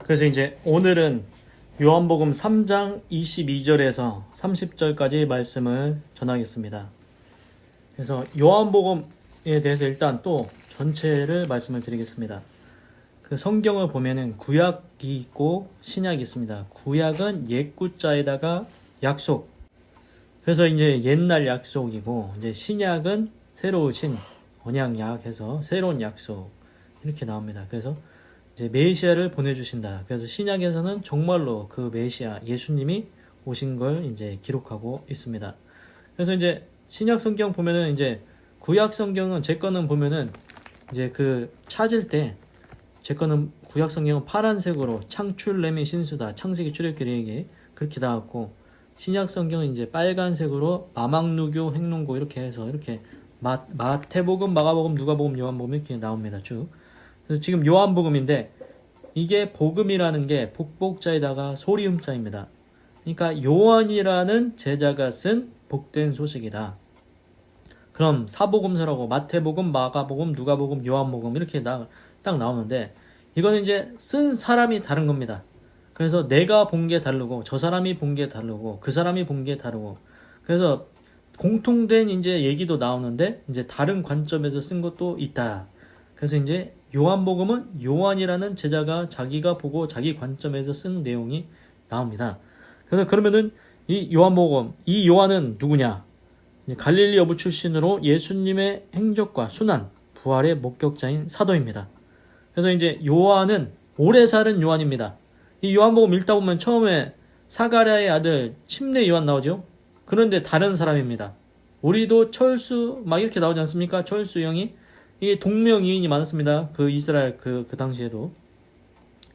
그래서 이제 오늘은 요한복음 3장 22절에서 30절까지 말씀을 전하겠습니다. 그래서 요한복음에 대해서 일단 또 전체를 말씀을 드리겠습니다. 그 성경을 보면은 구약이 있고 신약이 있습니다. 구약은 옛 구자에다가 약속. 그래서 이제 옛날 약속이고, 이제 신약은 새로우신 언약약 해서 새로운 약속. 이렇게 나옵니다. 그래서 이제 메시아를 보내주신다. 그래서 신약에서는 정말로 그 메시아 예수님이 오신 걸 이제 기록하고 있습니다. 그래서 이제 신약 성경 보면은 이제 구약 성경은 제 거는 보면은 이제 그 찾을 때 제 거는 구약 성경은 파란색으로 창출 레미 신수다 창세기 출애굽기 그렇게 나왔고, 신약 성경은 이제 빨간색으로 마망누교 행론고 이렇게 해서 이렇게 마태복음 마가복음 누가복음 요한복음 이렇게 나옵니다. 쭉. 그래서 지금 요한복음인데 이게 복음이라는 게 복복자에다가 소리음자입니다. 그러니까 요한이라는 제자가 쓴 복된 소식이다. 그럼 사복음서라고 마태복음, 마가복음, 누가복음, 요한복음 이렇게 딱 나오는데, 이거는 이제 쓴 사람이 다른 겁니다. 그래서 내가 본 게 다르고 저 사람이 본 게 다르고 그 사람이 본 게 다르고, 그래서 공통된 이제 얘기도 나오는데 이제 다른 관점에서 쓴 것도 있다. 그래서 이제 요한복음은 요한이라는 제자가 자기가 보고 자기 관점에서 쓴 내용이 나옵니다. 그래서 그러면은 이 요한복음, 이 요한은 누구냐? 갈릴리 어부 출신으로 예수님의 행적과 순환, 부활의 목격자인 사도입니다. 그래서 이제 요한은 오래 사는 요한입니다. 이 요한복음 읽다 보면 처음에 사가랴의 아들 침례 요한 나오죠? 그런데 다른 사람입니다. 우리도 철수 막 이렇게 나오지 않습니까? 철수 형이. 이게 동명이인이 많았습니다. 그 이스라엘 그 당시에도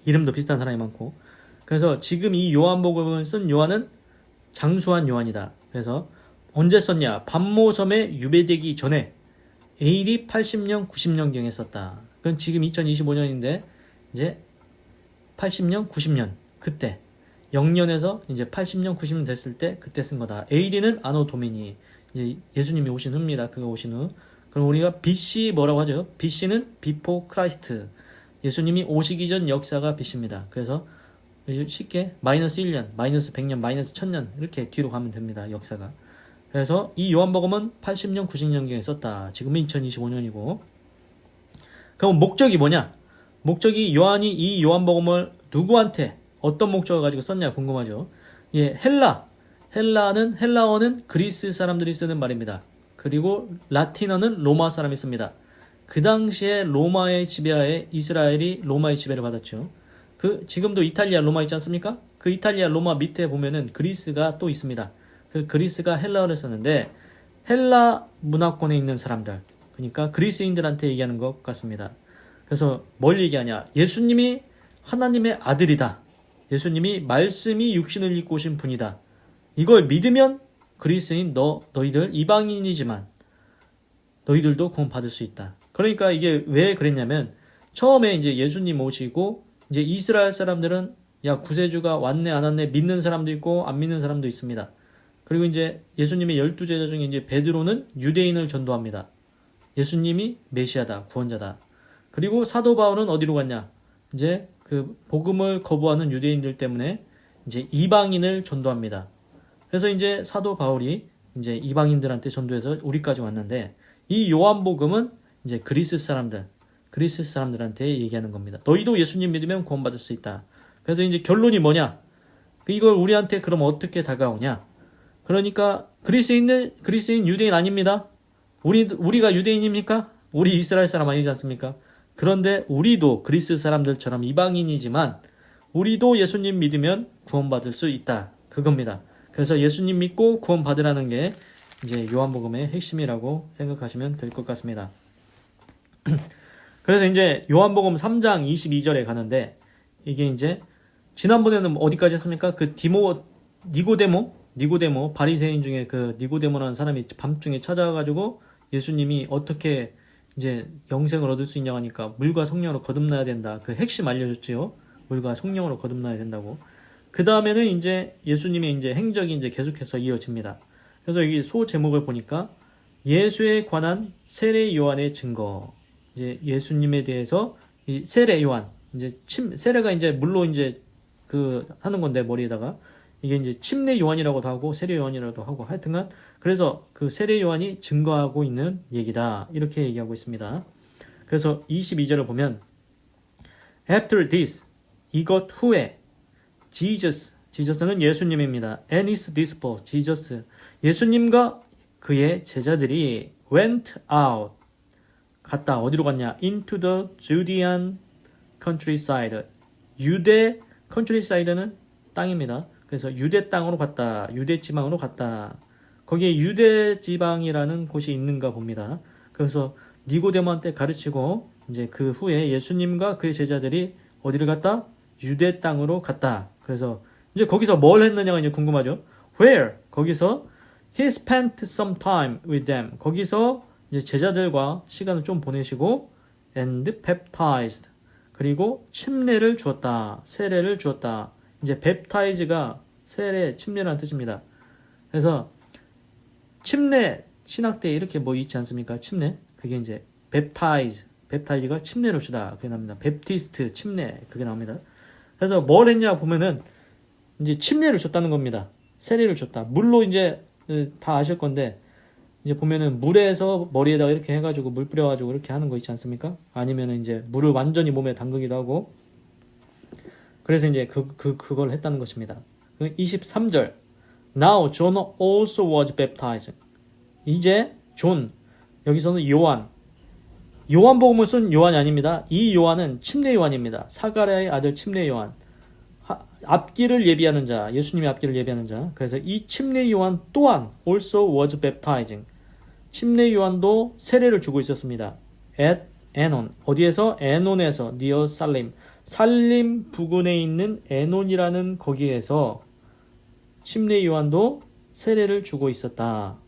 이름도 비슷한 사람이 많고. 그래서 지금 이 요한복음을 쓴 요한은 장수한 요한이다. 그래서 언제 썼냐? 반모섬에 유배되기 전에 AD 80년 90년경에 썼다. 그건 지금 2025년인데 이제 80년 90년 그때 0년에서 이제 80년 90년 됐을 때 그때 쓴 거다. AD는 아노 도미니, 이제 예수님이 오신 후입니다. 그가 오신 후. 그럼 우리가 BC 뭐라고 하죠? BC는 Before Christ. 예수님이 오시기 전 역사가 BC입니다. 그래서 쉽게 마이너스 1년, 마이너스 100년, 마이너스 1000년 이렇게 뒤로 가면 됩니다. 역사가. 그래서 이 요한복음은 80년, 90년경에 썼다. 지금은 2025년이고. 그럼 목적이 뭐냐? 목적이 요한이 이 요한복음을 누구한테 어떤 목적을 가지고 썼냐 궁금하죠? 예, 헬라는 헬라어는 그리스 사람들이 쓰는 말입니다. 그리고 라틴어는 로마 사람이 씁니다. 그 당시에 로마의 지배하에 이스라엘이 로마의 지배를 받았죠. 지금도 이탈리아 로마 있지 않습니까? 그 이탈리아 로마 밑에 보면은 그리스가 또 있습니다. 그 그리스가 헬라어를 썼는데 헬라 문화권에 있는 사람들, 그러니까 그리스인들한테 얘기하는 것 같습니다. 그래서 뭘 얘기하냐? 예수님이 하나님의 아들이다. 예수님이 말씀이 육신을 입고 오신 분이다. 이걸 믿으면 그리스인 너희들 이방인이지만 너희들도 구원 받을 수 있다. 그러니까 이게 왜 그랬냐면 처음에 이제 예수님 오시고 이제 이스라엘 사람들은 야 구세주가 왔네 안 왔네 믿는 사람도 있고 안 믿는 사람도 있습니다. 그리고 이제 예수님의 12제자 중에 이제 베드로는 유대인을 전도합니다. 예수님이 메시아다, 구원자다. 그리고 사도 바울은 어디로 갔냐? 이제 그 복음을 거부하는 유대인들 때문에 이제 이방인을 전도합니다. 그래서 이제 사도 바울이 이제 이방인들한테 전도해서 우리까지 왔는데, 이 요한복음은 이제 그리스 사람들한테 얘기하는 겁니다. 너희도 예수님 믿으면 구원받을 수 있다. 그래서 이제 결론이 뭐냐? 이걸 우리한테 그럼 어떻게 다가오냐? 그러니까 그리스인 유대인 아닙니다. 우리가 유대인입니까? 우리 이스라엘 사람 아니지 않습니까? 그런데 우리도 그리스 사람들처럼 이방인이지만 우리도 예수님 믿으면 구원받을 수 있다. 그겁니다. 그래서 예수님 믿고 구원받으라는 게 이제 요한복음의 핵심이라고 생각하시면 될 것 같습니다. 그래서 이제 요한복음 3장 22절에 가는데, 이게 이제 지난번에는 어디까지 했습니까? 그 니고데모 바리새인 중에 그 니고데모라는 사람이 밤중에 찾아와가지고 예수님이 어떻게 이제 영생을 얻을 수 있냐고 하니까 물과 성령으로 거듭나야 된다. 그 핵심 알려줬지요. 물과 성령으로 거듭나야 된다고. 그 다음에는 이제 예수님의 이제 행적이 이제 계속해서 이어집니다. 그래서 여기 소 제목을 보니까 예수에 관한 세례 요한의 증거. 이제 예수님에 대해서 이 세례 요한, 이제 세례가 이제 물로 이제 그 하는 건데 머리에다가 이게 이제 침례 요한이라고도 하고 세례 요한이라고도 하고 하여튼간 그래서 그 세례 요한이 증거하고 있는 얘기다 이렇게 얘기하고 있습니다. 그래서 22절을 보면 After this 이것 후에 지저스는 예수님입니다. And his disciples 지저스 예수님과 그의 제자들이 went out 갔다 어디로 갔냐? into the Judean countryside 유대 countryside는 땅입니다. 그래서 유대 땅으로 갔다. 유대 지방으로 갔다. 거기에 유대 지방이라는 곳이 있는가 봅니다. 그래서 니고데모한테 가르치고 이제 그 후에 예수님과 그의 제자들이 어디를 갔다? 유대 땅으로 갔다. 그래서 이제 거기서 뭘 했느냐가 이제 궁금하죠. Where? 거기서 he spent some time with them. 거기서 이제 제자들과 시간을 좀 보내시고 and baptized. 그리고 침례를 주었다. 세례를 주었다. 이제 baptize가 세례, 침례라는 뜻입니다. 그래서 침례 신학 때 이렇게 뭐 있지 않습니까? 침례. 그게 이제 baptize가 침례를 주다. 그게 나옵니다. 베프티스트 침례 그게 나옵니다. 그래서 뭘 했냐 보면은 이제 침례를 줬다는 겁니다. 세례를 줬다. 물로 이제 다 아실 건데 이제 보면은 물에서 머리에다가 이렇게 해가지고 물 뿌려가지고 이렇게 하는 거 있지 않습니까? 아니면은 이제 물을 완전히 몸에 담그기도 하고 그래서 이제 그걸 했다는 것입니다. 23절 Now John also was baptized. 이제 존 여기서는 요한복음을 쓴 요한이 아닙니다. 이 요한은 침례 요한입니다. 사가랴의 아들 침례 요한. 앞길을 예비하는 자, 예수님의 앞길을 예비하는 자. 그래서 이 침례 요한 또한 also was baptizing. 침례 요한도 세례를 주고 있었습니다. at 에논. 어디에서? 에논에서 near 살림. 살림 부근에 있는 에논이라는 거기에서 침례 요한도 세례를 주고 있었다.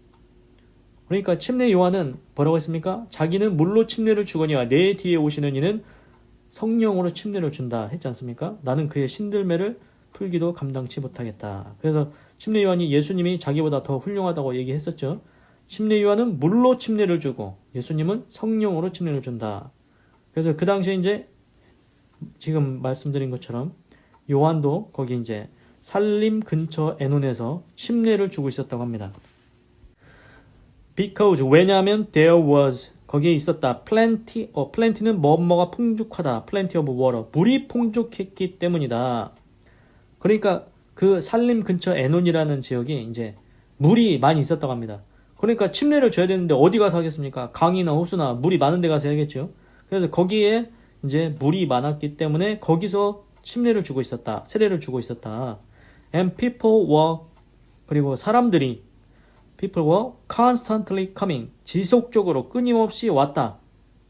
그러니까 침례 요한은 뭐라고 했습니까? 자기는 물로 침례를 주거니와 내 뒤에 오시는 이는 성령으로 침례를 준다 했지 않습니까? 나는 그의 신들매를 풀기도 감당치 못하겠다. 그래서 침례 요한이 예수님이 자기보다 더 훌륭하다고 얘기했었죠. 침례 요한은 물로 침례를 주고 예수님은 성령으로 침례를 준다. 그래서 그 당시에 이제 지금 말씀드린 것처럼 요한도 거기 이제 살림 근처 에논에서 침례를 주고 있었다고 합니다. Because 왜냐하면 there was 거기에 있었다. plenty는 뭐뭐가 풍족하다. plenty of water. 물이 풍족했기 때문이다. 그러니까 그 살림 근처 에논이라는 지역이 이제 물이 많이 있었다고 합니다. 그러니까 침례를 줘야 되는데 어디 가서 하겠습니까? 강이나 호수나 물이 많은 데 가서 해야겠죠. 그래서 거기에 이제 물이 많았기 때문에 거기서 침례를 주고 있었다. 세례를 주고 있었다. And people were 그리고 사람들이 people were constantly coming 지속적으로 끊임없이 왔다.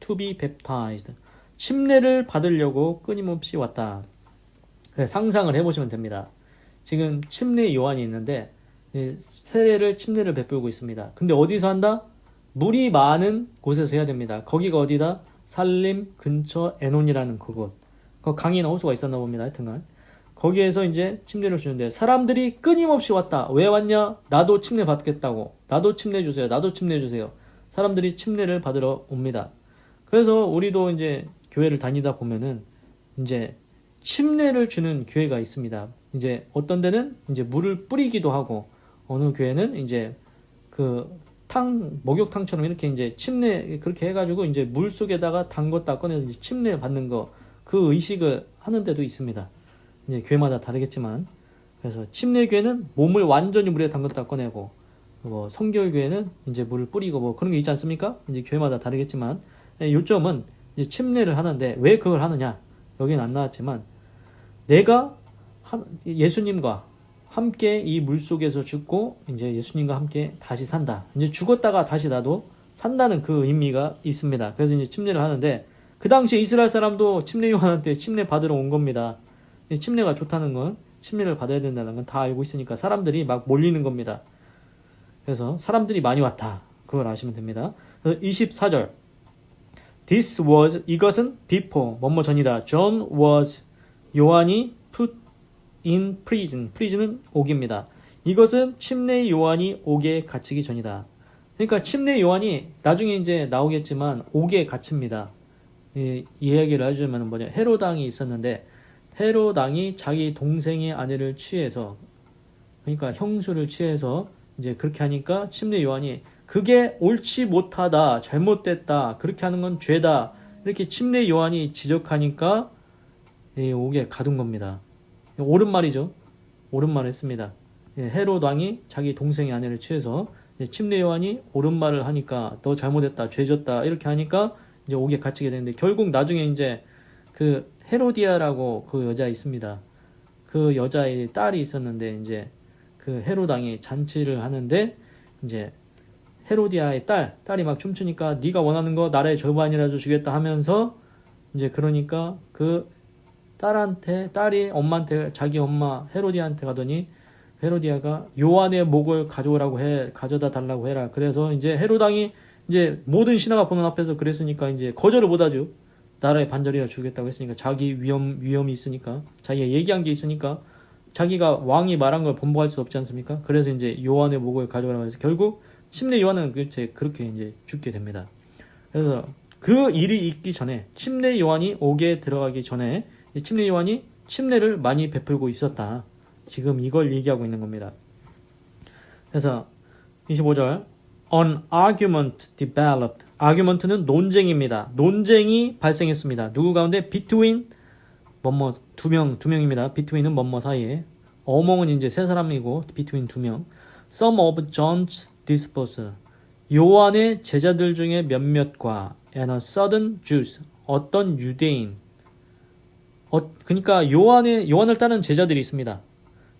to be baptized 침례를 받으려고 끊임없이 왔다. 상상을 해보시면 됩니다. 지금 침례 요한이 있는데 침례를 베풀고 있습니다. 근데 어디서 한다? 물이 많은 곳에서 해야 됩니다. 거기가 어디다? 살림 근처 에논이라는 그곳. 그 강이나 호수가 있었나 봅니다. 하여튼간 거기에서 이제 침례를 주는데 사람들이 끊임없이 왔다. 왜 왔냐? 나도 침례 받겠다고. 나도 침례 주세요. 나도 침례 주세요. 사람들이 침례를 받으러 옵니다. 그래서 우리도 이제 교회를 다니다 보면은 이제 침례를 주는 교회가 있습니다. 이제 어떤 데는 이제 물을 뿌리기도 하고 어느 교회는 이제 그 목욕탕처럼 이렇게 이제 침례 그렇게 해가지고 이제 물 속에다가 담궜다 꺼내서 이제 침례 받는 거 그 의식을 하는 데도 있습니다. 이제 교회마다 다르겠지만 그래서 침례교회는 몸을 완전히 물에 담궜다 꺼내고 뭐 성결교회는 이제 물을 뿌리고 뭐 그런 게 있지 않습니까? 이제 교회마다 다르겠지만 요점은 이제 침례를 하는데 왜 그걸 하느냐? 여기는 안 나왔지만 내가 예수님과 함께 이 물 속에서 죽고 이제 예수님과 함께 다시 산다. 이제 죽었다가 다시 나도 산다는 그 의미가 있습니다. 그래서 이제 침례를 하는데 그 당시 이스라엘 사람도 침례 요한한테 침례 받으러 온 겁니다. 침례가 좋다는 건 침례를 받아야 된다는 건 다 알고 있으니까 사람들이 막 몰리는 겁니다. 그래서 사람들이 많이 왔다. 그걸 아시면 됩니다. 24절 This was 이것은 before 뭐뭐 전이다. John was 요한이 put in prison. prison은 옥입니다. 이것은 침례 요한이 옥에 갇히기 전이다. 그러니까 침례 요한이 나중에 이제 나오겠지만 옥에 갇힙니다. 이야기를 해주면 뭐냐, 헤롯 왕이 있었는데 헤롯 왕이 자기 동생의 아내를 취해서, 그러니까 형수를 취해서 이제 그렇게 하니까 침례 요한이 그게 옳지 못하다, 잘못됐다, 그렇게 하는 건 죄다, 이렇게 침례 요한이 지적하니까 옥에 가둔 겁니다. 옳은 말이죠. 옳은 말을 했습니다. 헤롯 왕이 자기 동생의 아내를 취해서 침례 요한이 옳은 말을 하니까 너 잘못했다, 죄졌다, 이렇게 하니까 이제 옥에 갇히게 되는데, 결국 나중에 이제 그 헤로디아라고 그 여자 있습니다. 그 여자의 딸이 있었는데, 이제 그 헤롯 왕이 잔치를 하는데 이제 헤로디아의 딸이 막 춤추니까 네가 원하는 거 나라의 절반이라도 주겠다 하면서, 이제 그러니까 그 딸이 엄마한테, 자기 엄마 헤로디아한테 가더니 헤로디아가 요한의 목을 가져다 달라고 해라. 그래서 이제 헤롯 왕이 이제 모든 신하가 보는 앞에서 그랬으니까 이제 거절을 못하죠. 나라의 반절이라 주겠다고 했으니까, 자기 위험이 있으니까, 자기가 얘기한 게 있으니까, 자기가 왕이 말한 걸 번복할 수 없지 않습니까? 그래서 이제 요한의 목을 가져가라고 해서 결국 침례 요한은 그렇게 이제 죽게 됩니다. 그래서 그 일이 있기 전에, 침례 요한이 옥에 들어가기 전에 침례 요한이 침례를 많이 베풀고 있었다. 지금 이걸 얘기하고 있는 겁니다. 그래서 25절, An argument developed. argument는 논쟁입니다. 논쟁이 발생했습니다. 누구 가운데? between 뭐뭐 두 명입니다. between은 뭐뭐 사이에, among은 이제 세 사람이고 between 두 명. some of John's disciples. 요한의 제자들 중에 몇몇과 and a certain Jews. 어떤 유대인. 그러니까 요한을 따르는 제자들이 있습니다.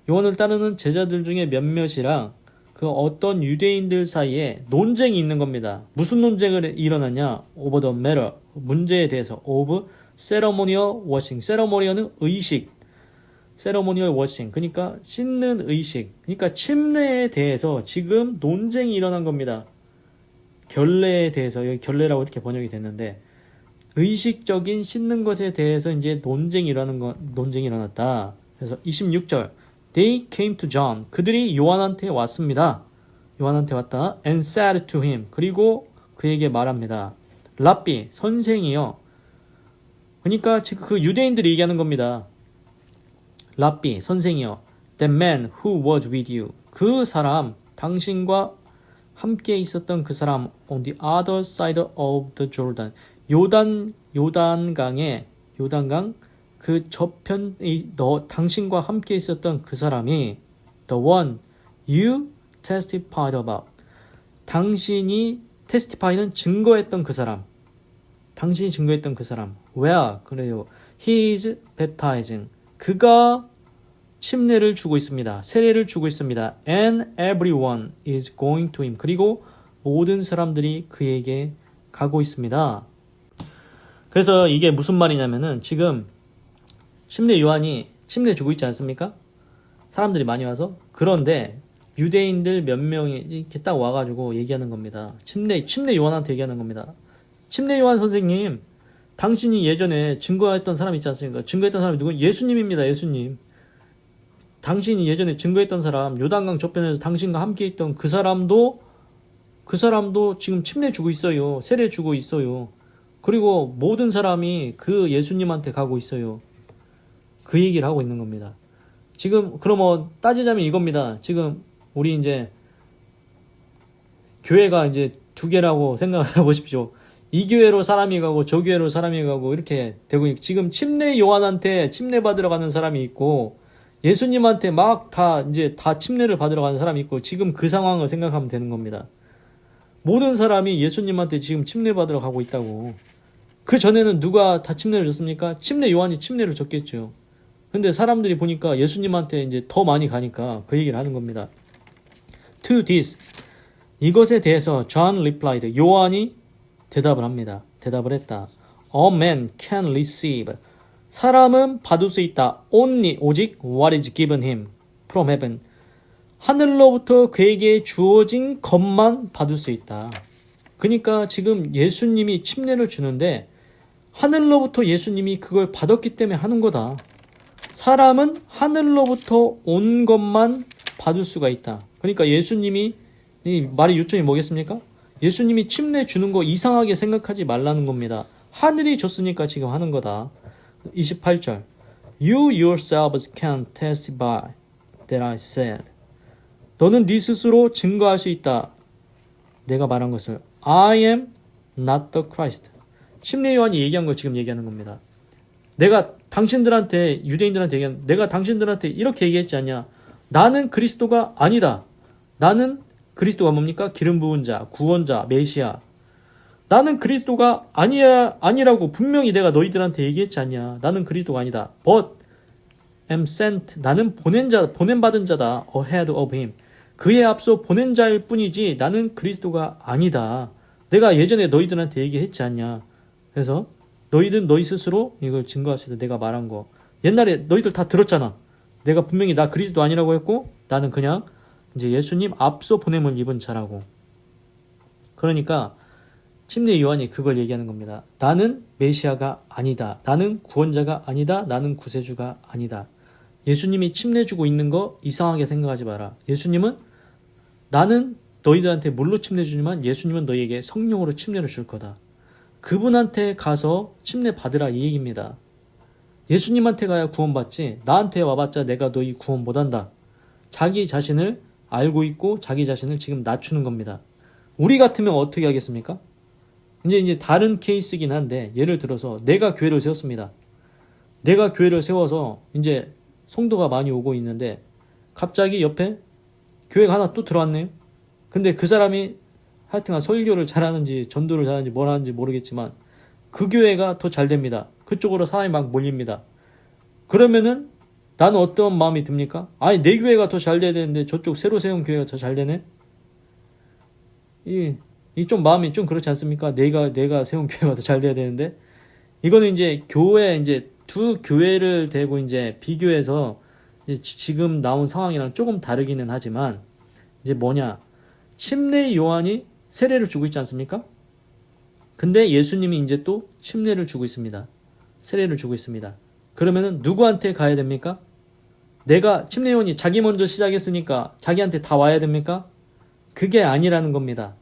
요한을 따르는 제자들 중에 몇몇이랑 그 어떤 유대인들 사이에 논쟁이 있는 겁니다. 무슨 논쟁을 일어났냐? over the matter, 문제에 대해서. of ceremonial washing. ceremonial은 의식, ceremonial washing, 그러니까 씻는 의식, 그러니까 침례에 대해서 지금 논쟁이 일어난 겁니다. 결례에 대해서, 여기 결례라고 이렇게 번역이 됐는데, 의식적인 씻는 것에 대해서 이제 논쟁이 일어났다. 그래서 26절, They came to John. 그들이 요한한테 왔습니다. 요한한테 왔다. And said to him. 그리고 그에게 말합니다. 랍비, 선생이요. 그러니까 지금 그 유대인들이 얘기하는 겁니다. 랍비, 선생이요. The man who was with you. 그 사람, 당신과 함께 있었던 그 사람, on the other side of the Jordan. 요단강 그 저편, 당신과 함께 있었던 그 사람이 the one you testified about. 당신이 testify는 증거했던 그 사람. 당신이 증거했던 그 사람. where? 그래요. He is baptizing. 그가 침례를 주고 있습니다. 세례를 주고 있습니다. And everyone is going to him. 그리고 모든 사람들이 그에게 가고 있습니다. 그래서 이게 무슨 말이냐면은, 지금 침례 요한이 침례 주고 있지 않습니까? 사람들이 많이 와서. 그런데 유대인들 몇 명이 이렇게 딱 와가지고 얘기하는 겁니다. 침례 요한한테 얘기하는 겁니다. 침례 요한 선생님, 당신이 예전에 증거했던 사람 있지 않습니까? 증거했던 사람이 누구냐? 예수님입니다. 예수님. 당신이 예전에 증거했던 사람, 요단강 저편에서 당신과 함께 있던 그 사람도 지금 침례 주고 있어요. 세례 주고 있어요. 그리고 모든 사람이 그 예수님한테 가고 있어요. 그 얘기를 하고 있는 겁니다. 지금 그러면 따지자면 이겁니다. 지금 우리 이제 교회가 이제 두 개라고 생각을 해보십시오. 이 교회로 사람이 가고 저 교회로 사람이 가고 이렇게 되고 있고, 지금 침례 요한한테 침례 받으러 가는 사람이 있고, 예수님한테 막 다 침례를 받으러 가는 사람이 있고, 지금 그 상황을 생각하면 되는 겁니다. 모든 사람이 예수님한테 지금 침례 받으러 가고 있다고. 그 전에는 누가 다 침례를 줬습니까? 침례 요한이 침례를 줬겠죠. 근데 사람들이 보니까 예수님한테 이제 더 많이 가니까 그 얘기를 하는 겁니다. To this, 이것에 대해서 John replied, 요한이 대답을 합니다. 대답을 했다. A man can receive, 사람은 받을 수 있다. Only, 오직 what is given him from heaven, 하늘로부터 그에게 주어진 것만 받을 수 있다. 그러니까 지금 예수님이 침례를 주는데 하늘로부터 예수님이 그걸 받았기 때문에 하는 거다. 사람은 하늘로부터 온 것만 받을 수가 있다. 그러니까 예수님이, 이 말의 요점이 뭐겠습니까? 예수님이 침례 주는 거 이상하게 생각하지 말라는 겁니다. 하늘이 줬으니까 지금 하는 거다. 28절. You yourselves can testify that I said. 너는 네 스스로 증거할 수 있다. 내가 말한 것을. I am not the Christ. 침례 요한이 얘기한 걸 지금 얘기하는 겁니다. 내가 당신들한테, 유대인들한테 얘기한, 내가 당신들한테 이렇게 얘기했지 않냐. 나는 그리스도가 아니다. 나는 그리스도가 뭡니까? 기름 부은 자, 구원자, 메시아. 나는 그리스도가 아니라고 분명히 내가 너희들한테 얘기했지 않냐. 나는 그리스도가 아니다. But am sent. 나는 보냄받은 자다. Ahead of him. 그에 앞서 보낸 자일 뿐이지 나는 그리스도가 아니다. 내가 예전에 너희들한테 얘기했지 않냐. 그래서 너희 스스로 이걸 증거할 수 있다. 내가 말한 거. 옛날에 너희들 다 들었잖아. 내가 분명히 나 그리스도 아니라고 했고 나는 그냥 이제 예수님 앞서 보냄을 입은 자라고. 그러니까 침례 요한이 그걸 얘기하는 겁니다. 나는 메시아가 아니다. 나는 구원자가 아니다. 나는 구세주가 아니다. 예수님이 침례 주고 있는 거 이상하게 생각하지 마라. 예수님은 나는 너희들한테 물로 침례 주지만 예수님은 너희에게 성령으로 침례를 줄 거다. 그분한테 가서 침례 받으라 이 얘기입니다. 예수님한테 가야 구원받지 나한테 와봤자 내가 너희 구원 못한다. 자기 자신을 알고 있고 자기 자신을 지금 낮추는 겁니다. 우리 같으면 어떻게 하겠습니까? 이제 다른 케이스긴 한데 예를 들어서 내가 교회를 세웠습니다. 내가 교회를 세워서 이제 성도가 많이 오고 있는데 갑자기 옆에 교회가 하나 또 들어왔네요. 근데 그 사람이 하여튼간 설교를 잘하는지 전도를 잘하는지 뭘 하는지 모르겠지만 그 교회가 더 잘 됩니다. 그쪽으로 사람이 막 몰립니다. 그러면은 나는 어떤 마음이 듭니까? 아니 내 교회가 더 잘 돼야 되는데 저쪽 새로 세운 교회가 더 잘 되네? 이 좀 마음이 좀 그렇지 않습니까? 내가 세운 교회가 더 잘 돼야 되는데 이거는 이제 이제 두 교회를 대고 이제 비교해서 이제 지금 나온 상황이랑 조금 다르기는 하지만 이제 뭐냐? 침례 요한이 세례를 주고 있지 않습니까? 근데 예수님이 이제 또 침례를 주고 있습니다. 세례를 주고 있습니다. 그러면은 누구한테 가야 됩니까? 내가 침례 요한이 자기 먼저 시작했으니까 자기한테 다 와야 됩니까? 그게 아니라는 겁니다.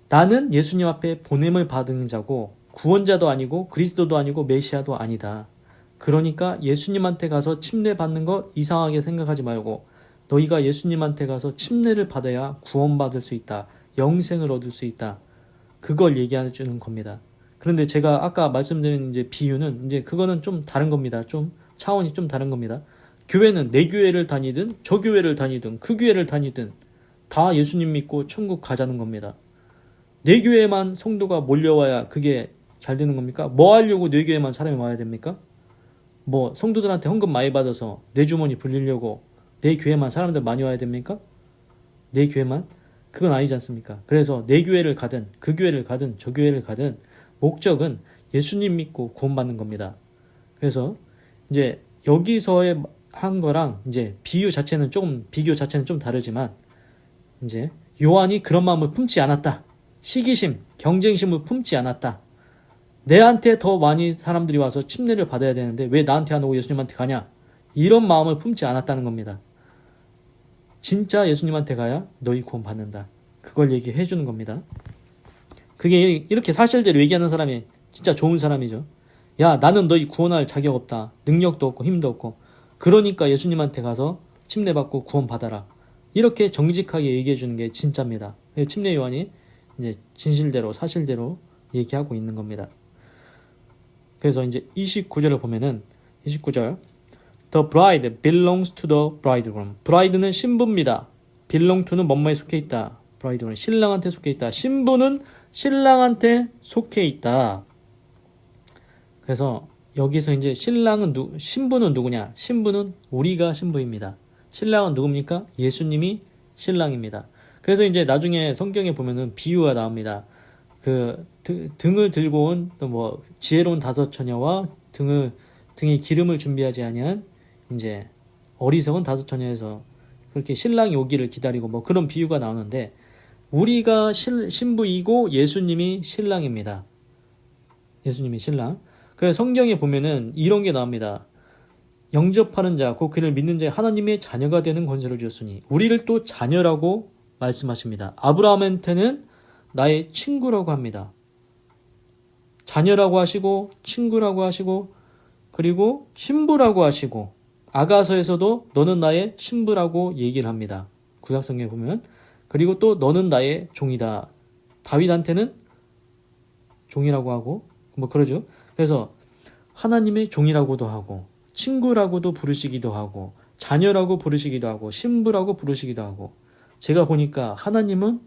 나는 예수님 앞에 보냄을 받은 자고 구원자도 아니고 그리스도도 아니고 메시아도 아니다. 그러니까 예수님한테 가서 침례 받는 거 이상하게 생각하지 말고 너희가 예수님한테 가서 침례를 받아야 구원받을 수 있다. 영생을 얻을 수 있다. 그걸 얘기해 주는 겁니다. 그런데 제가 아까 말씀드린 이제 비유는 이제 그거는 좀 다른 겁니다. 좀 차원이 좀 다른 겁니다. 교회는 내 교회를 다니든 저 교회를 다니든 그 교회를 다니든 다 예수님 믿고 천국 가자는 겁니다. 내 교회만 성도가 몰려와야 그게 잘 되는 겁니까? 뭐 하려고 내 교회만 사람이 와야 됩니까? 뭐 성도들한테 헌금 많이 받아서 내 주머니 불리려고 내 교회만 사람들 많이 와야 됩니까? 내 교회만? 그건 아니지 않습니까? 그래서 내 교회를 가든 그 교회를 가든 저 교회를 가든 목적은 예수님 믿고 구원받는 겁니다. 그래서 이제 여기서의 한 거랑 이제 비교 자체는 좀 다르지만 이제 요한이 그런 마음을 품지 않았다. 시기심, 경쟁심을 품지 않았다. 내한테 더 많이 사람들이 와서 침례를 받아야 되는데 왜 나한테 안 오고 예수님한테 가냐? 이런 마음을 품지 않았다는 겁니다. 진짜 예수님한테 가야 너희 구원 받는다. 그걸 얘기해 주는 겁니다. 그게 이렇게 사실대로 얘기하는 사람이 진짜 좋은 사람이죠. 야, 나는 너희 구원할 자격 없다. 능력도 없고 힘도 없고. 그러니까 예수님한테 가서 침례 받고 구원 받아라. 이렇게 정직하게 얘기해 주는 게 진짜입니다. 침례 요한이 이제 진실대로 사실대로 얘기하고 있는 겁니다. 그래서 이제 29절을 보면은 29절 The bride belongs to the bridegroom. 브라이드는 신부입니다. belong to는 뭐뭐에 속해 있다. 브라이드는 신랑한테 속해 있다. 신부는 신랑한테 속해 있다. 그래서 여기서 이제 신부는 누구냐? 신부는 우리가 신부입니다. 신랑은 누굽니까? 예수님이 신랑입니다. 그래서 이제 나중에 성경에 보면은 비유가 나옵니다. 그 등을 들고 온 또 뭐 지혜로운 다섯 처녀와 등에 기름을 준비하지 아니한 이제 어리석은 다섯 처녀에서 그렇게 신랑이 오기를 기다리고 뭐 그런 비유가 나오는데 우리가 신부이고 예수님이 신랑입니다. 예수님이 신랑. 그래서 성경에 보면은 이런 게 나옵니다. 영접하는 자, 곧 그를 믿는 자의 하나님의 자녀가 되는 권세를 주었으니 우리를 또 자녀라고 말씀하십니다. 아브라함한테는 나의 친구라고 합니다. 자녀라고 하시고 친구라고 하시고 그리고 신부라고 하시고 아가서에서도 너는 나의 신부라고 얘기를 합니다. 구약성경에 보면. 그리고 또 너는 나의 종이다. 다윗한테는 종이라고 하고 뭐 그러죠. 그래서 하나님의 종이라고도 하고 친구라고도 부르시기도 하고 자녀라고 부르시기도 하고 신부라고 부르시기도 하고 제가 보니까 하나님은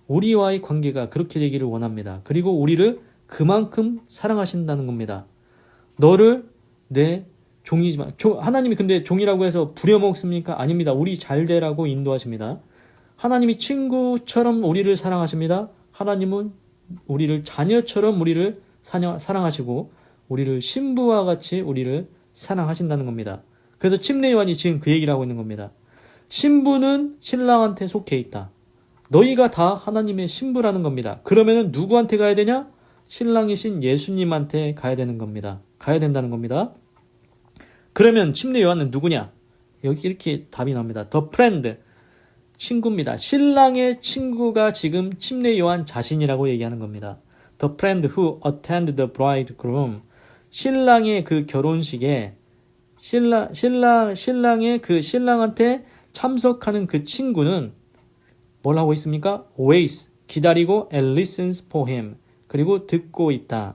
우리와의 관계가 그렇게 되기를 원합니다. 그리고 우리를 그만큼 사랑하신다는 겁니다. 너를 내 종이지만 하나님이 근데 종이라고 해서 부려먹습니까? 아닙니다. 우리 잘 되라고 인도하십니다. 하나님이 친구처럼 우리를 사랑하십니다. 하나님은 우리를 자녀처럼 우리를 사랑하시고 우리를 신부와 같이 우리를 사랑하신다는 겁니다. 그래서 침례 요한이 지금 그 얘기를 하고 있는 겁니다. 신부는 신랑한테 속해 있다. 너희가 다 하나님의 신부라는 겁니다. 그러면은 누구한테 가야 되냐? 신랑이신 예수님한테 가야 되는 겁니다. 가야 된다는 겁니다. 그러면 침례 요한은 누구냐? 여기 이렇게 답이 나옵니다. The friend, 친구입니다. 신랑의 친구가 지금 침례 요한 자신이라고 얘기하는 겁니다. The friend who attend the bridegroom. 신랑의 그 결혼식에 신랑의 그 신랑한테 참석하는 그 친구는 뭘 하고 있습니까? Waits, 기다리고 and listens for him. 그리고 듣고 있다.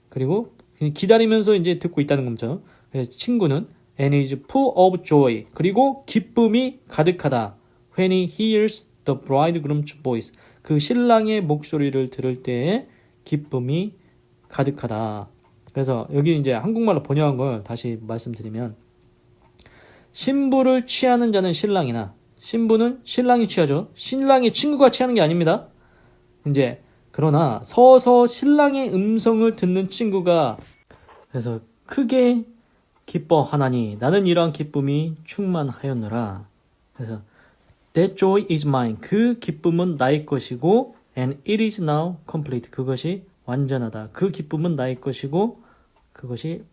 그리고 기다리면서 이제 듣고 있다는 거죠. 그래서 친구는 and is full of joy. 그리고 기쁨이 가득하다. When he hears the bridegroom's voice. 그 신랑의 목소리를 들을 때에 기쁨이 가득하다. 그래서 여기 이제 한국말로 번역한 걸 다시 말씀드리면 신부를 취하는 자는 신랑이나 신부는 신랑이 취하죠. 신랑의 친구가 취하는 게 아닙니다. 이제 그러나 서서 신랑의 음성을 듣는 친구가 그래서 크게 기뻐하나니 나는 이러한 기쁨이 충만하였노라. 그래서 That joy is mine. 그 기쁨은 나의 것이고 and it is now complete. 그것이 완전하다. 그 기쁨은 나의 것이고 그것이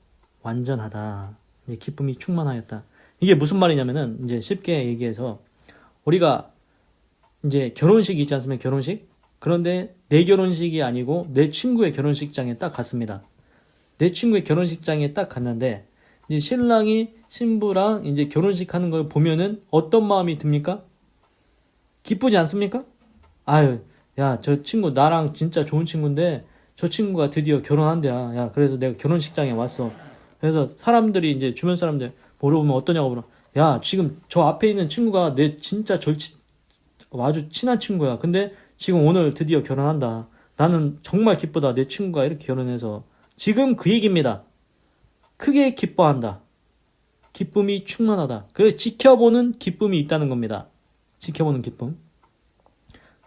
완전하다. 기쁨이 충만하였다. 이게 무슨 말이냐면은 이제 쉽게 얘기해서 우리가 이제 결혼식이 있지 않습니까? 결혼식. 그런데 내 결혼식이 아니고 내 친구의 결혼식장에 딱 갔습니다. 내 친구의 결혼식장에 딱 갔는데 이제 신랑이 신부랑 이제 결혼식 하는 걸 보면은 어떤 마음이 듭니까? 기쁘지 않습니까? 아유, 야, 저 친구 나랑 진짜 좋은 친구인데 저 친구가 드디어 결혼한대야. 야, 그래서 내가 결혼식장에 왔어. 그래서 사람들이 이제 주변 사람들 물어보면 어떠냐고 물어. 야, 지금 저 앞에 있는 친구가 내 진짜 아주 친한 친구야. 근데 지금 오늘 드디어 결혼한다. 나는 정말 기쁘다. 내 친구가 이렇게 결혼해서. 지금 그 얘기입니다. 크게 기뻐한다. 기쁨이 충만하다. 그래서 지켜보는 기쁨이 있다는 겁니다. 지켜보는 기쁨.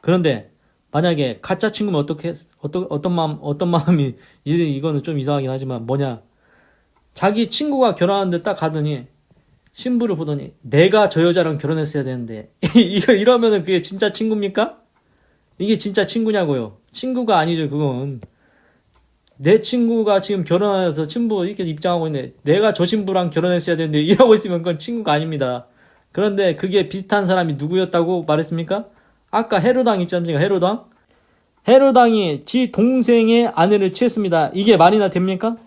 그런데 만약에 가짜 친구면 어떤 마음이 이거는 좀 이상하긴 하지만 뭐냐? 자기 친구가 결혼하는데 딱 가더니 신부를 보더니 내가 저 여자랑 결혼했어야 되는데 이러면은 그게 진짜 친구입니까? 이게 진짜 친구냐고요? 친구가 아니죠. 그건 내 친구가 지금 결혼해서 친부 이렇게 입장하고 있는데 내가 저 신부랑 결혼했어야 되는데 이러고 있으면 그건 친구가 아닙니다. 그런데 그게 비슷한 사람이 누구였다고 말했습니까? 아까 헤로당 있지 않습니까? 헤로당이 지 동생의 아내를 취했습니다. 이게 말이나 됩니까?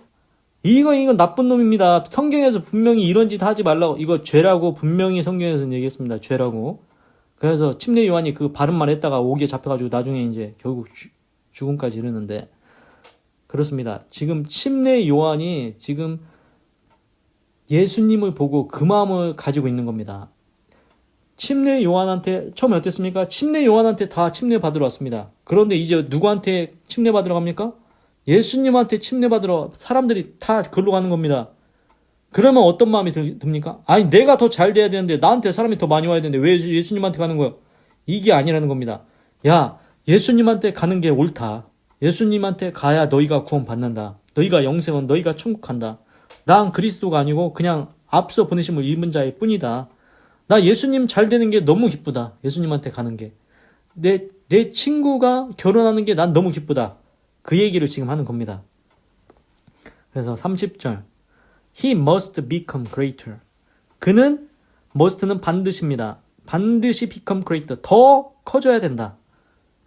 이건 나쁜 놈입니다. 성경에서 분명히 이런 짓 하지 말라고, 이거 죄라고 분명히 성경에서는 얘기했습니다. 죄라고. 그래서 침례 요한이 그 바른 말 했다가 오기에 잡혀가지고 나중에 이제 결국 죽음까지 이르는데 그렇습니다. 지금 침례 요한이 지금 예수님을 보고 그 마음을 가지고 있는 겁니다. 침례 요한한테 처음에 어땠습니까? 침례 요한한테 다 침례 받으러 왔습니다. 그런데 이제 누구한테 침례 받으러 갑니까? 예수님한테 침례 받으러 사람들이 다 글로 가는 겁니다. 그러면 어떤 마음이 듭니까? 아니 내가 더 잘 돼야 되는데 나한테 사람이 더 많이 와야 되는데 왜 예수님한테 가는 거예요? 이게 아니라는 겁니다. 야, 예수님한테 가는 게 옳다. 예수님한테 가야 너희가 구원 받는다. 너희가 영생은 너희가 천국 간다. 난 그리스도가 아니고 그냥 앞서 보내심을 입은 자일 뿐이다. 나 예수님 잘 되는 게 너무 기쁘다. 예수님한테 가는 게. 내 친구가 결혼하는 게 난 너무 기쁘다. 그 얘기를 지금 하는 겁니다. 그래서 30절. He must become greater. 그는 must는 반드시입니다. 반드시 become greater. 더 커져야 된다.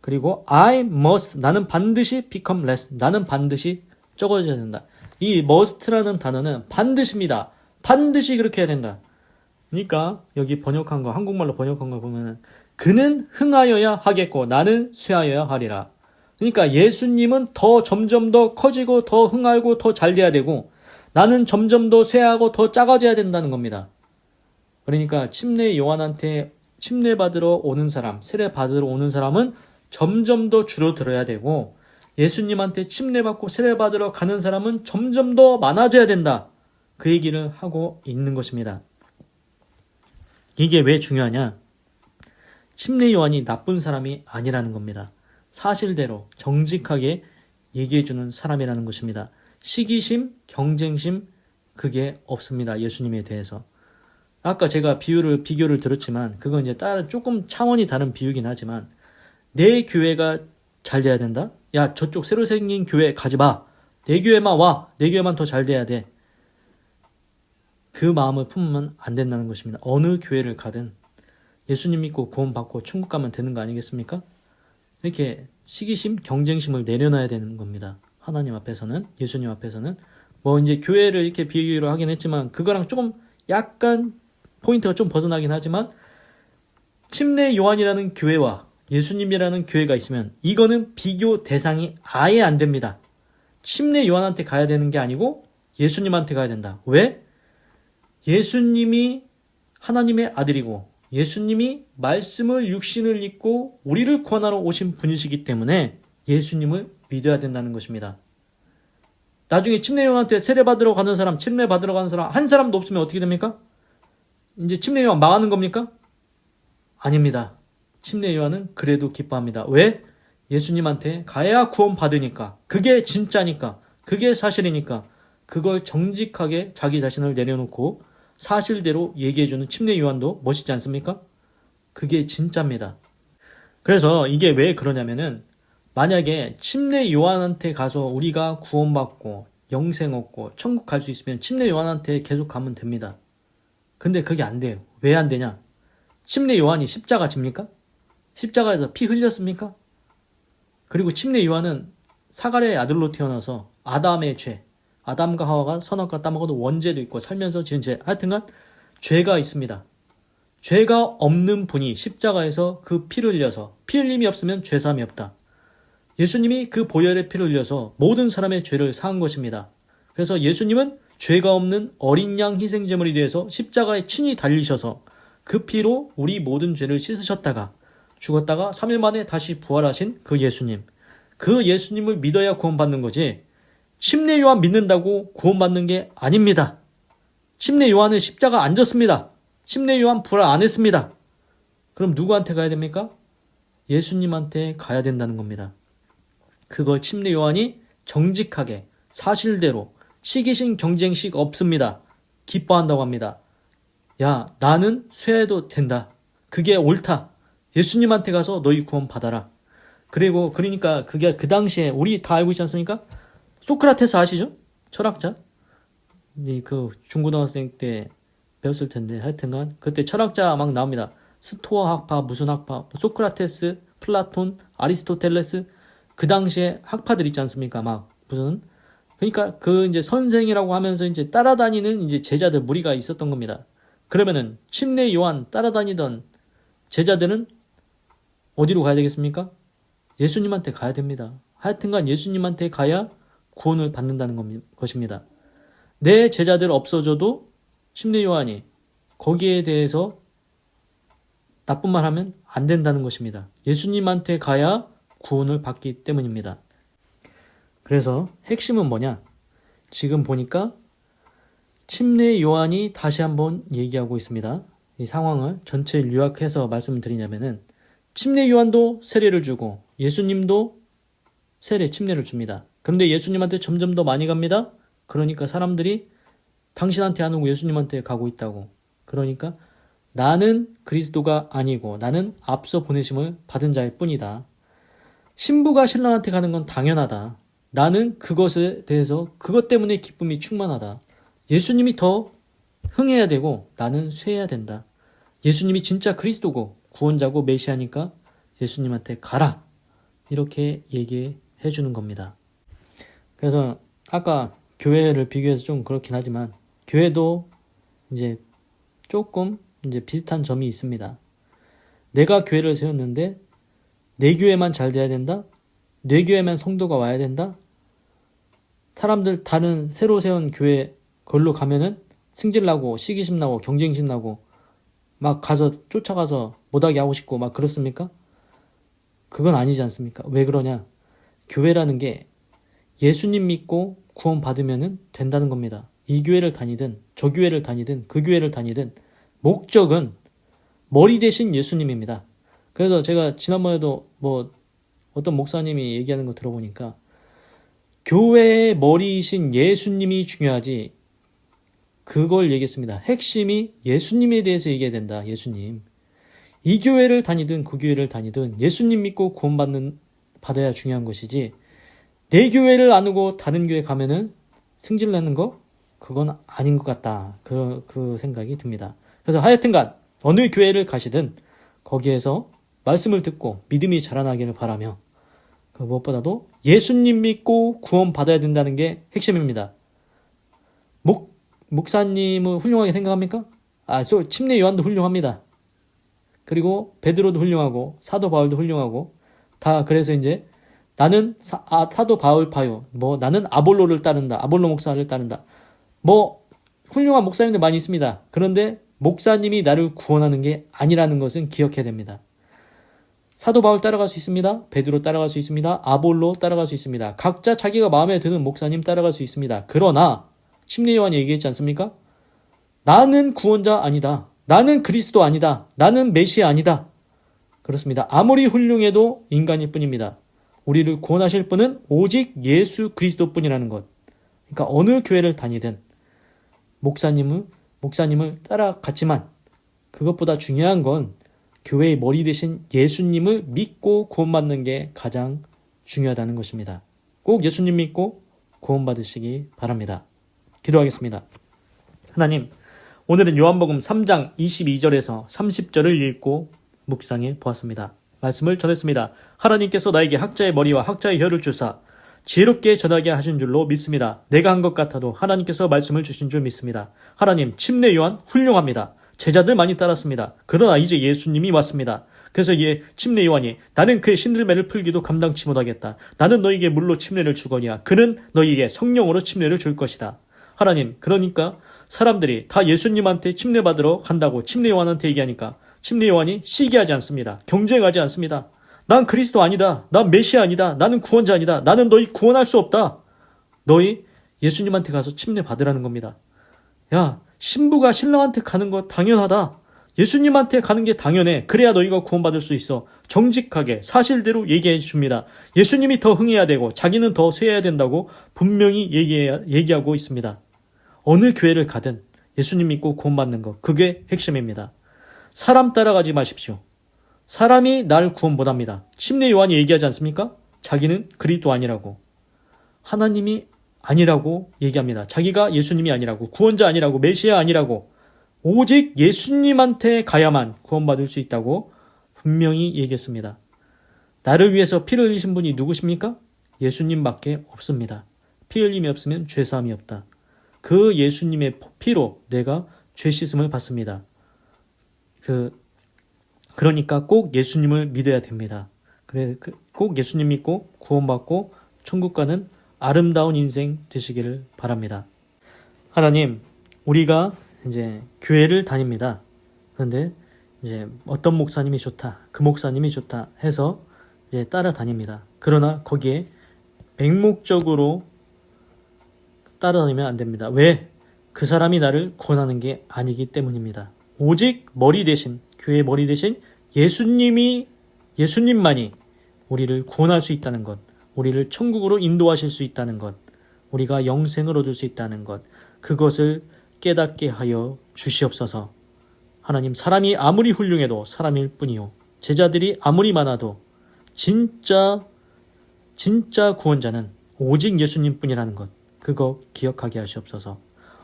그리고 I must, 나는 반드시 become less, 나는 반드시 적어져야 된다. 이 must라는 단어는 반드시입니다. 반드시 그렇게 해야 된다. 그러니까 여기 번역한 거, 한국말로 번역한 거 보면은 그는 흥하여야 하겠고 나는 쇠하여야 하리라. 그러니까 예수님은 더 점점 더 커지고 더 흥하고 더 잘 돼야 되고 나는 점점 더 쇠하고 더 작아져야 된다는 겁니다. 그러니까 침례 요한한테 침례 받으러 오는 사람, 세례 받으러 오는 사람은 점점 더 줄어들어야 되고 예수님한테 침례 받고 세례 받으러 가는 사람은 점점 더 많아져야 된다. 그 얘기를 하고 있는 것입니다. 이게 왜 중요하냐? 침례 요한이 나쁜 사람이 아니라는 겁니다. 사실대로 정직하게 얘기해주는 사람이라는 것입니다. 시기심, 경쟁심 그게 없습니다. 예수님에 대해서. 아까 제가 비교를 들었지만 그건 이제 조금 차원이 다른 비유긴 하지만 내 교회가 잘 돼야 된다? 야, 저쪽 새로 생긴 교회 가지 마. 내 교회만 와. 내 교회만 더 잘 돼야 돼. 그 마음을 품으면 안 된다는 것입니다. 어느 교회를 가든 예수님 믿고 구원받고 천국 가면 되는 거 아니겠습니까? 이렇게 시기심, 경쟁심을 내려놔야 되는 겁니다. 하나님 앞에서는, 예수님 앞에서는. 뭐 이제 교회를 이렇게 비교를 하긴 했지만 그거랑 조금 약간 포인트가 좀 벗어나긴 하지만 침례 요한이라는 교회와 예수님이라는 교회가 있으면 이거는 비교 대상이 아예 안 됩니다. 침례 요한한테 가야 되는 게 아니고 예수님한테 가야 된다. 왜? 예수님이 하나님의 아들이고 예수님이 말씀을 육신을 입고 우리를 구원하러 오신 분이시기 때문에 예수님을 믿어야 된다는 것입니다. 나중에 침례 요한한테 세례 받으러 가는 사람, 침례 받으러 가는 사람 한 사람도 없으면 어떻게 됩니까? 이제 침례 요한 망하는 겁니까? 아닙니다. 침례 요한은 그래도 기뻐합니다. 왜? 예수님한테 가야 구원 받으니까. 그게 진짜니까. 그게 사실이니까. 그걸 정직하게 자기 자신을 내려놓고 사실대로 얘기해주는 침례 요한도 멋있지 않습니까? 그게 진짜입니다. 그래서 이게 왜 그러냐면은 만약에 침례 요한한테 가서 우리가 구원받고 영생 얻고 천국 갈 수 있으면 침례 요한한테 계속 가면 됩니다. 근데 그게 안 돼요. 왜 안 되냐? 침례 요한이 십자가 집니까? 십자가에서 피 흘렸습니까? 그리고 침례 요한은 사가랴의 아들로 태어나서 아담의 죄, 아담과 하와가 선악과 따먹어도 원죄도 있고 살면서 지은 죄, 하여튼간 죄가 있습니다. 죄가 없는 분이 십자가에서 그 피를 흘려서 피 흘림이 없으면 죄사함이 없다. 예수님이 그 보혈의 피를 흘려서 모든 사람의 죄를 사한 것입니다. 그래서 예수님은 죄가 없는 어린 양 희생제물이 되어서 십자가에 친히 달리셔서 그 피로 우리 모든 죄를 씻으셨다가 죽었다가 3일 만에 다시 부활하신 그 예수님. 그 예수님을 믿어야 구원받는 거지 침례 요한 믿는다고 구원받는 게 아닙니다. 침례 요한은 십자가 안 졌습니다. 침례 요한 부활 안 했습니다. 그럼 누구한테 가야 됩니까? 예수님한테 가야 된다는 겁니다. 그걸 침례 요한이 정직하게 사실대로 시기심 경쟁식 없습니다. 기뻐한다고 합니다. 야, 나는 쇠해도 된다. 그게 옳다. 예수님한테 가서 너희 구원 받아라. 그러니까 그게 그 당시에 우리 다 알고 있지 않습니까? 소크라테스 아시죠? 철학자. 그 중고등학생 때 배웠을 텐데 하여튼간 그때 철학자 막 나옵니다. 스토아 학파, 무슨 학파, 소크라테스, 플라톤, 아리스토텔레스 그 당시에 학파들 있지 않습니까? 막 무슨 그러니까 그 이제 선생이라고 하면서 이제 따라다니는 이제 제자들 무리가 있었던 겁니다. 그러면은 침례 요한 따라다니던 제자들은 어디로 가야 되겠습니까? 예수님한테 가야 됩니다. 하여튼간 예수님한테 가야 구원을 받는다는 것입니다. 내 제자들 없어져도 침례 요한이 거기에 대해서 나쁜 말 하면 안 된다는 것입니다. 예수님한테 가야 구원을 받기 때문입니다. 그래서 핵심은 뭐냐? 지금 보니까 침례 요한이 다시 한번 얘기하고 있습니다. 이 상황을 전체 요약해서 말씀을 드리냐면은 침례 요한도 세례를 주고 예수님도 침례를 줍니다. 그런데 예수님한테 점점 더 많이 갑니다. 그러니까 사람들이 당신한테 안 오고 예수님한테 가고 있다고. 그러니까 나는 그리스도가 아니고 나는 앞서 보내심을 받은 자일 뿐이다. 신부가 신랑한테 가는 건 당연하다. 나는 그것에 대해서 그것 때문에 기쁨이 충만하다. 예수님이 더 흥해야 되고 나는 쇠해야 된다. 예수님이 진짜 그리스도고 구원자고 메시아니까 예수님한테 가라. 이렇게 얘기해 주는 겁니다. 그래서 아까 교회를 비교해서 좀 그렇긴 하지만 교회도 이제 조금 이제 비슷한 점이 있습니다. 내가 교회를 세웠는데 내 교회만 잘 돼야 된다? 내 교회만 성도가 와야 된다? 사람들 다른 새로 세운 교회 걸로 가면은 승질 나고 시기심 나고 경쟁심 나고 막 가서 쫓아가서 못하게 하고 싶고 막 그렇습니까? 그건 아니지 않습니까? 왜 그러냐? 교회라는 게 예수님 믿고 구원 받으면 된다는 겁니다. 이 교회를 다니든 저 교회를 다니든 그 교회를 다니든 목적은 머리 대신 예수님입니다. 그래서 제가 지난번에도 뭐 어떤 목사님이 얘기하는 거 들어보니까 교회의 머리이신 예수님이 중요하지, 그걸 얘기했습니다. 핵심이 예수님에 대해서 얘기해야 된다. 예수님. 이 교회를 다니든 그 교회를 다니든 예수님 믿고 받아야 중요한 것이지, 내 교회를 안 오고 다른 교회 가면은 승질 내는 거? 그건 아닌 것 같다. 그 생각이 듭니다. 그래서 하여튼간 어느 교회를 가시든 거기에서 말씀을 듣고 믿음이 자라나기를 바라며, 그 무엇보다도 예수님 믿고 구원 받아야 된다는 게 핵심입니다. 목사님은 훌륭하게 생각합니까? 침례 요한도 훌륭합니다. 그리고 베드로도 훌륭하고 사도 바울도 훌륭하고 다. 그래서 이제 나는 사도 바울파요. 나는 아볼로를 따른다. 아볼로 목사를 따른다. 훌륭한 목사님들 많이 있습니다. 그런데 목사님이 나를 구원하는 게 아니라는 것은 기억해야 됩니다. 사도 바울 따라갈 수 있습니다. 베드로 따라갈 수 있습니다. 아볼로 따라갈 수 있습니다. 각자 자기가 마음에 드는 목사님 따라갈 수 있습니다. 그러나 침례 요한이 얘기했지 않습니까? 나는 구원자 아니다. 나는 그리스도 아니다. 나는 메시아 아니다. 그렇습니다. 아무리 훌륭해도 인간일 뿐입니다. 우리를 구원하실 분은 오직 예수 그리스도뿐이라는 것. 그러니까 어느 교회를 다니든 목사님을 따라갔지만 그것보다 중요한 건 교회의 머리 대신 예수님을 믿고 구원받는 게 가장 중요하다는 것입니다. 꼭 예수님 믿고 구원받으시기 바랍니다. 기도하겠습니다. 하나님, 오늘은 요한복음 3장 22절에서 30절을 읽고 묵상해 보았습니다. 말씀을 전했습니다. 하나님께서 나에게 학자의 머리와 학자의 혀를 주사 지혜롭게 전하게 하신 줄로 믿습니다. 내가 한 것 같아도 하나님께서 말씀을 주신 줄 믿습니다. 하나님, 침례 요한 훌륭합니다. 제자들 많이 따랐습니다. 그러나 이제 예수님이 왔습니다. 그래서 침례 요한이 나는 그의 신들매를 풀기도 감당치 못하겠다. 나는 너에게 물로 침례를 주거니와 그는 너에게 성령으로 침례를 줄 것이다. 하나님, 그러니까 사람들이 다 예수님한테 침례 받으러 간다고 침례 요한한테 얘기하니까 침례 요한이 시기하지 않습니다. 경쟁하지 않습니다. 난 그리스도 아니다. 난 메시아 아니다. 나는 구원자 아니다. 나는 너희 구원할 수 없다. 너희 예수님한테 가서 침례 받으라는 겁니다. 야, 신부가 신랑한테 가는 거 당연하다. 예수님한테 가는 게 당연해. 그래야 너희가 구원받을 수 있어. 정직하게 사실대로 얘기해 줍니다. 예수님이 더 흥해야 되고 자기는 더 쇠해야 된다고 분명히 얘기하고 있습니다. 어느 교회를 가든 예수님 믿고 구원받는 것, 그게 핵심입니다. 사람 따라가지 마십시오. 사람이 날 구원 못합니다. 침례 요한이 얘기하지 않습니까? 자기는 그리스도 아니라고, 하나님이 아니라고 얘기합니다. 자기가 예수님이 아니라고, 구원자 아니라고, 메시아 아니라고, 오직 예수님한테 가야만 구원받을 수 있다고 분명히 얘기했습니다. 나를 위해서 피를 흘리신 분이 누구십니까? 예수님밖에 없습니다. 피 흘림이 없으면 죄사함이 없다. 그 예수님의 피로 내가 죄 씻음을 받습니다. 그러니까 꼭 예수님을 믿어야 됩니다. 꼭 예수님 믿고 구원받고 천국 가는 아름다운 인생 되시기를 바랍니다. 하나님, 우리가 이제 교회를 다닙니다. 그런데 이제 어떤 목사님이 좋다, 그 목사님이 좋다 해서 이제 따라다닙니다. 그러나 거기에 맹목적으로 따라다니면 안 됩니다. 왜? 그 사람이 나를 구원하는 게 아니기 때문입니다. 오직 머리 대신, 교회의 머리 대신 예수님만이 우리를 구원할 수 있다는 것, 우리를 천국으로 인도하실 수 있다는 것, 우리가 영생을 얻을 수 있다는 것, 그것을 깨닫게 하여 주시옵소서. 하나님, 사람이 아무리 훌륭해도 사람일 뿐이요, 제자들이 아무리 많아도 진짜 구원자는 오직 예수님뿐이라는 것, 그거 기억하게 하시옵소서.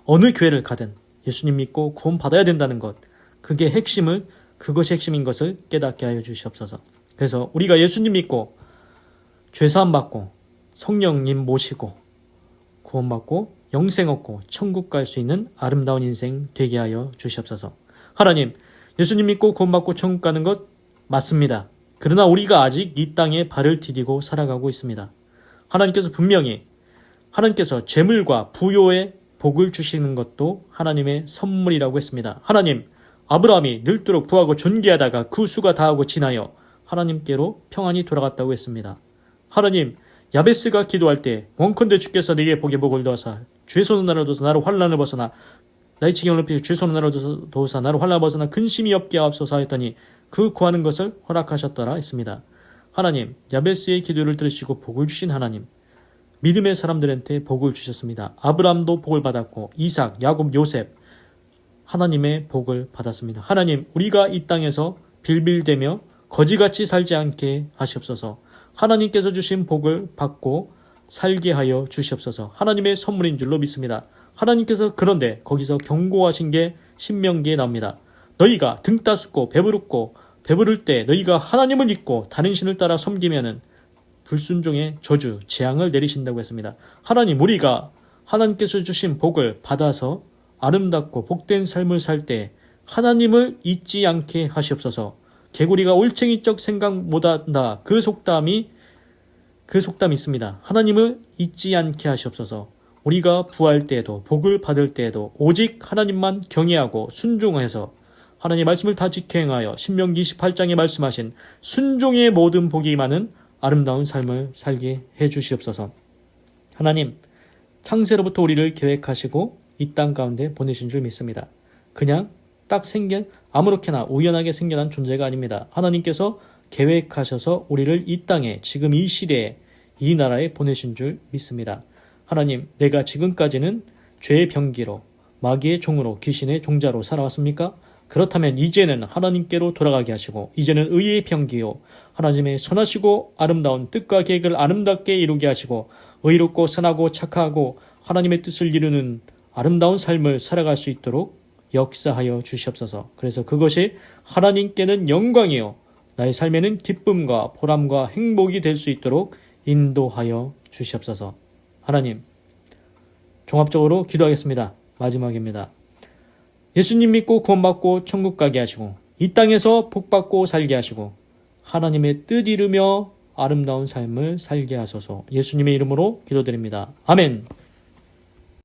어느 교회를 가든 예수님 믿고 구원 받아야 된다는 것, 그것이 핵심인 것을 깨닫게 하여 주시옵소서. 그래서 우리가 예수님 믿고 죄사함 받고 성령님 모시고 구원받고 영생 얻고 천국 갈 수 있는 아름다운 인생 되게 하여 주시옵소서. 하나님, 예수님 믿고 구원받고 천국 가는 것 맞습니다. 그러나 우리가 아직 이 땅에 발을 디디고 살아가고 있습니다. 하나님께서 분명히 하나님께서 재물과 부요의 복을 주시는 것도 하나님의 선물이라고 했습니다. 하나님, 아브라함이 늙도록 부하고 존귀하다가 그 수가 다하고 지나여 하나님께로 평안히 돌아갔다고 했습니다. 하나님, 야베스가 기도할 때 원컨대 주께서 내게 복의 복을 도하사 주의 손을 나를 도사 나를 환난을 벗어나 나의 지경을 높이고 주의 손을 나를 도사 나를 환난을 벗어나 근심이 없게 하옵소서 하였더니 그 구하는 것을 허락하셨더라 했습니다. 하나님, 야베스의 기도를 들으시고 복을 주신 하나님, 믿음의 사람들한테 복을 주셨습니다. 아브라함도 복을 받았고 이삭, 야곱, 요셉 하나님의 복을 받았습니다. 하나님, 우리가 이 땅에서 빌빌대며 거지같이 살지 않게 하시옵소서. 하나님께서 주신 복을 받고 살게 하여 주시옵소서. 하나님의 선물인 줄로 믿습니다. 하나님께서 그런데 거기서 경고하신 게 신명기에 나옵니다. 너희가 등 따숩고 배부를 때 너희가 하나님을 잊고 다른 신을 따라 섬기면은 불순종의 저주, 재앙을 내리신다고 했습니다. 하나님, 우리가 하나님께서 주신 복을 받아서 아름답고 복된 삶을 살 때 하나님을 잊지 않게 하시옵소서. 개구리가 올챙이적 생각 못한다. 그 속담이 있습니다. 하나님을 잊지 않게 하시옵소서. 우리가 부할 때에도 복을 받을 때에도 오직 하나님만 경외하고 순종해서 하나님의 말씀을 다 지켜 행하여 신명기 28장에 말씀하신 순종의 모든 복이 임하는 아름다운 삶을 살게 해 주시옵소서. 하나님, 창세로부터 우리를 계획하시고 이 땅 가운데 보내신 줄 믿습니다. 그냥 딱 아무렇게나 우연하게 생겨난 존재가 아닙니다. 하나님께서 계획하셔서 우리를 이 땅에 지금 이 시대에 이 나라에 보내신 줄 믿습니다. 하나님, 내가 지금까지는 죄의 병기로 마귀의 종으로 귀신의 종자로 살아왔습니까? 그렇다면 이제는 하나님께로 돌아가게 하시고 이제는 의의 병기요 하나님의 선하시고 아름다운 뜻과 계획을 아름답게 이루게 하시고 의롭고 선하고 착하고 하나님의 뜻을 이루는 아름다운 삶을 살아갈 수 있도록 역사하여 주시옵소서. 그래서 그것이 하나님께는 영광이요 나의 삶에는 기쁨과 보람과 행복이 될 수 있도록 인도하여 주시옵소서. 하나님, 종합적으로 기도하겠습니다. 마지막입니다. 예수님 믿고 구원받고 천국 가게 하시고 이 땅에서 복받고 살게 하시고 하나님의 뜻 이루며 아름다운 삶을 살게 하소서. 예수님의 이름으로 기도드립니다. 아멘.